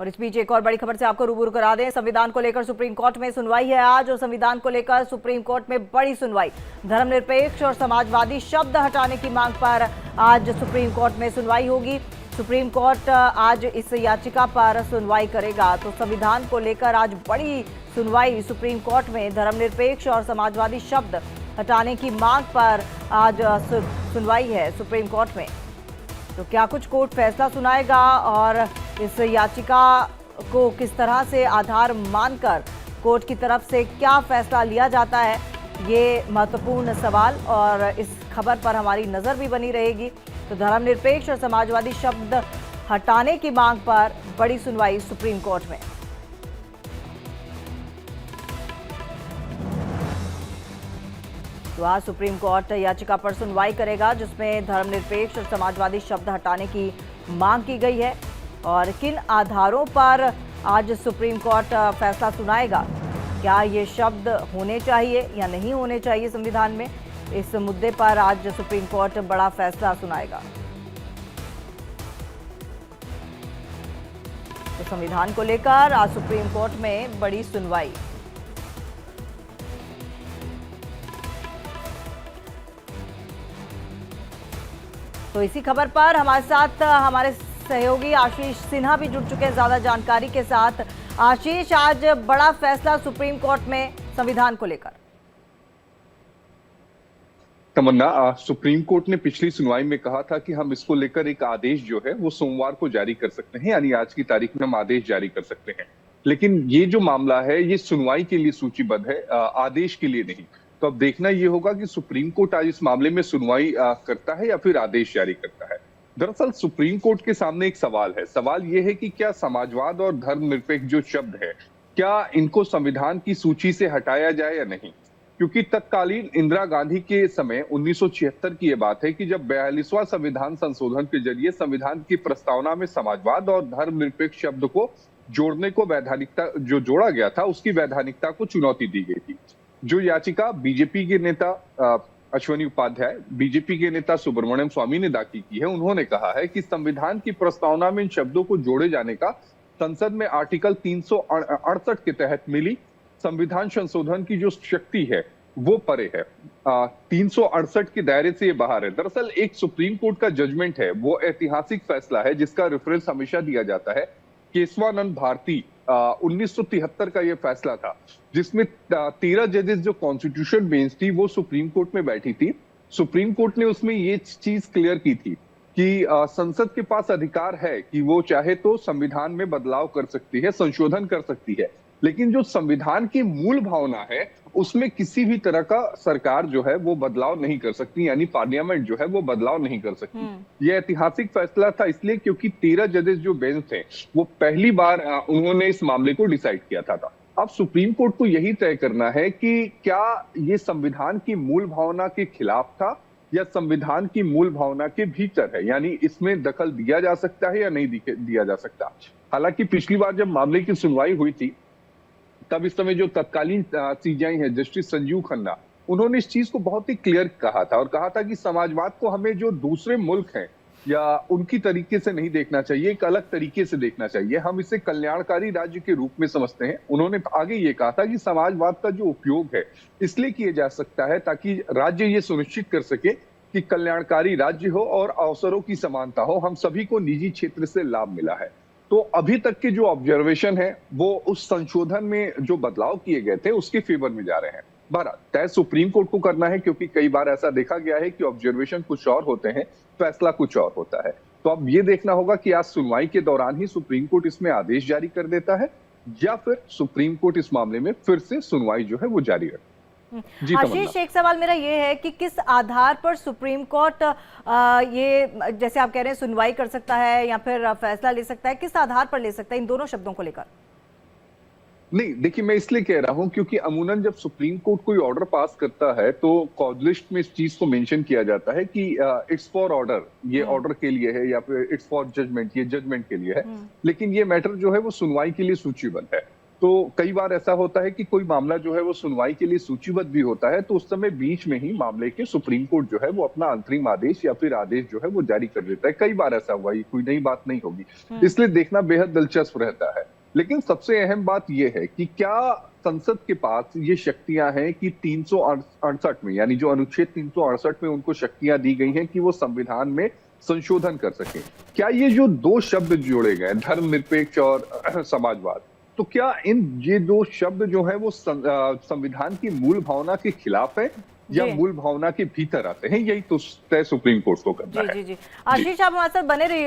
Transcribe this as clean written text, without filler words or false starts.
और इस बीच एक और बड़ी खबर से आपको रूबरू करा दें। संविधान को लेकर सुप्रीम कोर्ट में सुनवाई है आज, और संविधान को लेकर सुप्रीम कोर्ट में बड़ी सुनवाई। धर्मनिरपेक्ष और समाजवादी शब्द हटाने की मांग पर आज सुप्रीम कोर्ट में सुनवाई होगी। सुप्रीम कोर्ट आज इस याचिका पर सुनवाई करेगा। तो संविधान को लेकर आज बड़ी सुनवाई सुप्रीम कोर्ट में। धर्मनिरपेक्ष और समाजवादी शब्द हटाने की मांग पर आज सुनवाई है सुप्रीम कोर्ट में। तो क्या कुछ कोर्ट फैसला सुनाएगा और इस याचिका को किस तरह से आधार मानकर कोर्ट की तरफ से क्या फैसला लिया जाता है, ये महत्वपूर्ण सवाल, और इस खबर पर हमारी नजर भी बनी रहेगी। तो धर्मनिरपेक्ष और समाजवादी शब्द हटाने की मांग पर बड़ी सुनवाई सुप्रीम कोर्ट में। तो आज सुप्रीम कोर्ट याचिका पर सुनवाई करेगा जिसमें धर्मनिरपेक्ष और समाजवादी शब्द हटाने की मांग की गई है। और किन आधारों पर आज सुप्रीम कोर्ट फैसला सुनाएगा, क्या ये शब्द होने चाहिए या नहीं होने चाहिए संविधान में, इस मुद्दे पर आज सुप्रीम कोर्ट बड़ा फैसला सुनाएगा। तो संविधान को लेकर आज सुप्रीम कोर्ट में बड़ी सुनवाई। तो इसी खबर पर हमारे साथ हमारे सहयोगी आशीष सिन्हा भी जुड़ चुके हैं ज्यादा जानकारी के साथ। आशीष, आज बड़ा फैसला सुप्रीम कोर्ट में संविधान को लेकर। तमन्ना, सुप्रीम कोर्ट ने पिछली सुनवाई में कहा था कि हम इसको लेकर एक आदेश जो है वो सोमवार को जारी कर सकते हैं, यानी आज की तारीख में हम आदेश जारी कर सकते हैं। लेकिन ये जो मामला है ये सुनवाई के लिए सूचीबद्ध है, आदेश के लिए नहीं। तो अब देखना ये होगा कि सुप्रीम कोर्ट आज इस मामले में सुनवाई करता है या फिर आदेश जारी करता है। दरअसल सुप्रीम कोर्ट के सामने एक सवाल है। सवाल ये है कि क्या समाजवाद और धर्मनिरपेक्ष जो शब्द है, क्या इनको संविधान की सूची से हटाया जाए या नहीं। क्योंकि तत्कालीन इंदिरा गांधी के समय 1976 की ये बात है कि जब 42वां संविधान संशोधन के जरिए संविधान की प्रस्तावना में समाजवाद और धर्मनिरपेक्ष शब्द को जोड़ने को वैधानिकता जो जोड़ा गया था, उसकी वैधानिकता को चुनौती दी गई थी। जो याचिका बीजेपी के नेता अश्विनी उपाध्याय, बीजेपी के नेता सुब्रमण्यम स्वामी ने दाखिल की है, उन्होंने कहा है कि संविधान की प्रस्तावना में इन शब्दों को जोड़े जाने का संसद में आर्टिकल 368 के तहत मिली संविधान संशोधन की जो शक्ति है वो परे है, 368 के दायरे से ये बाहर है। दरअसल एक सुप्रीम कोर्ट का जजमेंट है, वो ऐतिहासिक फैसला है जिसका रेफरेंस हमेशा दिया जाता है। केशवानंद भारती 1973 का ये फैसला था जिसमें 13 जजेस जो कॉन्स्टिट्यूशन बेंच थी वो सुप्रीम कोर्ट में बैठी थी। सुप्रीम कोर्ट ने उसमें ये चीज क्लियर की थी कि संसद के पास अधिकार है कि वो चाहे तो संविधान में बदलाव कर सकती है, संशोधन कर सकती है, लेकिन जो संविधान की मूल भावना है उसमें किसी भी तरह का सरकार जो है वो बदलाव नहीं कर सकती, यानी पार्लियामेंट जो है वो बदलाव नहीं कर सकती। यह ऐतिहासिक फैसला था इसलिए क्योंकि 13 जजेस जो बेंच थे वो पहली बार उन्होंने इस मामले को डिसाइड किया था। अब सुप्रीम कोर्ट को यही तय करना है कि क्या ये संविधान की मूल भावना के खिलाफ था या संविधान की मूल भावना के भीतर है, यानी इसमें दखल दिया जा सकता है या नहीं दिया जा सकता। हालांकि पिछली बार जब मामले की सुनवाई हुई थी तब इस समय जो तत्कालीन सीजेआई है जस्टिस संजीव खन्ना, उन्होंने इस चीज को बहुत ही क्लियर कहा था और कहा था कि समाजवाद को हमें जो दूसरे मुल्क हैं या उनकी तरीके से नहीं देखना चाहिए, एक अलग तरीके से देखना चाहिए। हम इसे कल्याणकारी राज्य के रूप में समझते हैं। उन्होंने आगे ये कहा था कि समाजवाद का जो उपयोग है इसलिए किया जा सकता है ताकि राज्य ये सुनिश्चित कर सके कि कल्याणकारी राज्य हो और अवसरों की समानता हो, हम सभी को निजी क्षेत्र से लाभ मिला है। तो अभी तक के जो ऑब्जर्वेशन है वो उस संशोधन में जो बदलाव किए गए थे उसके फेवर में जा रहे हैं। बहरहाल तय सुप्रीम कोर्ट को करना है क्योंकि कई बार ऐसा देखा गया है कि ऑब्जर्वेशन कुछ और होते हैं, फैसला कुछ और होता है। तो अब ये देखना होगा कि आज सुनवाई के दौरान ही सुप्रीम कोर्ट इसमें आदेश जारी कर देता है या फिर सुप्रीम कोर्ट इस मामले में फिर से सुनवाई जो है वो जारी रखता है। आशीष, एक सवाल मेरा ये है कि किस आधार पर सुप्रीम कोर्ट ये जैसे आप कह रहे हैं सुनवाई कर सकता है या फिर फैसला ले सकता है, किस आधार पर ले सकता है इन दोनों शब्दों को लेकर? नहीं, देखिए मैं इसलिए कह रहा हूं क्योंकि अमूमन जब सुप्रीम कोर्ट कोई ऑर्डर पास करता है तो कॉज लिस्ट में इस चीज को मेंशन किया जाता है कि इट्स फॉर ऑर्डर, ये ऑर्डर के लिए है, या फिर इट्स फॉर जजमेंट, ये जजमेंट के लिए है। लेकिन ये मैटर जो है वो सुनवाई के लिए सूचीबद्ध है। तो कई बार ऐसा होता है कि कोई मामला जो है वो सुनवाई के लिए सूचीबद्ध भी होता है, तो उस समय बीच में ही मामले के सुप्रीम कोर्ट जो है वो अपना अंतरिम आदेश या फिर आदेश जो है वो जारी कर देता है। कई बार ऐसा हुआ, ये कोई नई बात नहीं होगी, इसलिए देखना बेहद दिलचस्प रहता है। लेकिन सबसे अहम बात यह है कि क्या संसद के पास ये शक्तियां हैं कि 368 में, यानी जो अनुच्छेद 368 में उनको शक्तियां दी गई हैं कि वो संविधान में संशोधन कर सकें। क्या ये जो दो शब्द जोड़े गए, धर्मनिरपेक्ष और समाजवाद, तो क्या ये दो शब्द जो है वो संविधान की मूल भावना के खिलाफ है या जी मूल भावना के भीतर आते हैं? यही तो तय सुप्रीम कोर्ट को करना जी है। जी जी आशीष, आप हमारे साथ बने रहिए।